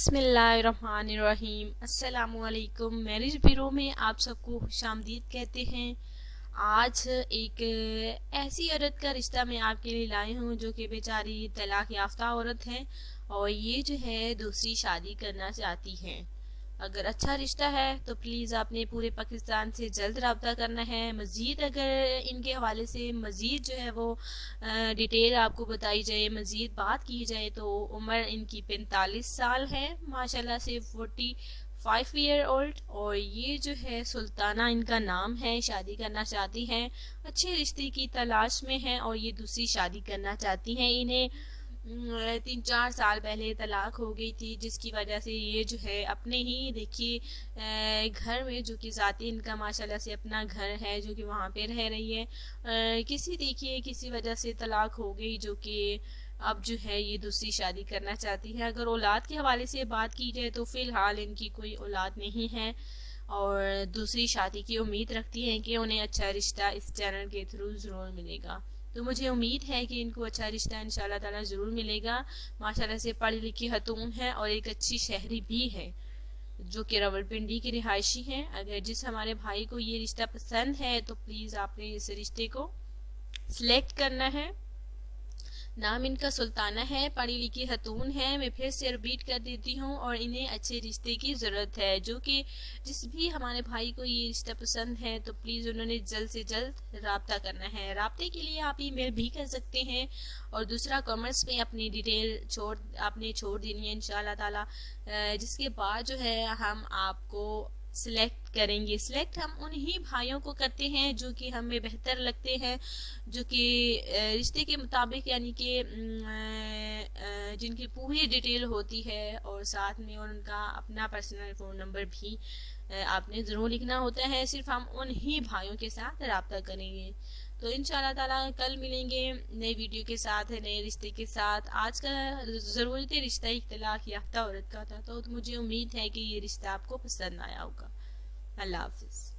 बिस्मिल्लाहिर्रहमानिर्रहीम। अस्सलामुअलैकुम। Marriage bureau में आप सबको खुशामदीद कहते हैं। आज एक ऐसी औरत का रिश्ता मैं आपके लिए लाई हूँ जो कि बेचारी तलाक याफ्ता औरत है और ये जो है दूसरी शादी करना चाहती है। अगर अच्छा रिश्ता है तो प्लीज़ आपने पूरे पाकिस्तान से जल्द रब्ता करना है। मज़ीद अगर इनके हवाले से मज़ीद जो है वो डिटेल आपको बताई जाए, मज़ीद बात की जाए तो उम्र इनकी 45 साल है, माशाल्लाह से 45 ईयर ओल्ड, और ये जो है सुल्ताना इनका नाम है। शादी करना चाहती हैं, अच्छे रिश्ते की तलाश में हैं और ये दूसरी शादी करना चाहती हैं। इन्हें 3-4 साल पहले तलाक हो गई थी, जिसकी वजह से ये जो है अपने ही देखिए घर में, जो कि ज़ाती इनका माशाल्लाह से अपना घर है, जो कि वहाँ पे रह रही है। किसी वजह से तलाक हो गई, जो कि अब जो है ये दूसरी शादी करना चाहती है। अगर औलाद के हवाले से बात की जाए तो फ़िलहाल इनकी कोई औलाद नहीं है और दूसरी शादी की उम्मीद रखती हैं कि उन्हें अच्छा रिश्ता इस चैनल के थ्रू ज़रूर मिलेगा। तो मुझे उम्मीद है कि इनको अच्छा रिश्ता इंशाल्लाह ताला ज़रूर मिलेगा। माशाल्लाह से पढ़ी लिखी खतून है और एक अच्छी शहरी भी है, जो कि रावलपिंडी की रिहायशी हैं। अगर जिस हमारे भाई को ये रिश्ता पसंद है तो प्लीज़ आपने इस रिश्ते को सिलेक्ट करना है। नाम इनका सुल्ताना है, पढ़ी लिखी खतून है। मैं फिर से रिपीट कर देती हूँ, और इन्हें अच्छे रिश्ते की ज़रूरत है। जो कि जिस भी हमारे भाई को ये रिश्ता पसंद है तो प्लीज़ उन्होंने जल्द से जल्द रब्ता करना है। रब्ते के लिए आप ईमेल भी कर सकते हैं, और दूसरा कमेंट्स में अपनी डिटेल आपने छोड़ देनी है इंशाल्लाह ताला, जिसके बाद जो है हम आपको सिलेक्ट करेंगे। सिलेक्ट हम उन्हीं भाइयों को करते हैं जो कि हमें बेहतर लगते हैं, जो कि रिश्ते के मुताबिक, यानी कि जिनकी पूरी डिटेल होती है, और साथ में उनका अपना पर्सनल फ़ोन नंबर भी आपने ज़रूर लिखना होता है। सिर्फ हम उन्हीं भाइयों के साथ रब्ता करेंगे। तो इंशाल्लाह ताला कल मिलेंगे नई वीडियो के साथ, नए रिश्ते के साथ। आज का ज़रूरत रिश्ता एक तलाक याफ्ता औरत का था, तो मुझे उम्मीद है कि ये रिश्ता आपको पसंद आया होगा। अल्लाह हाफिज़।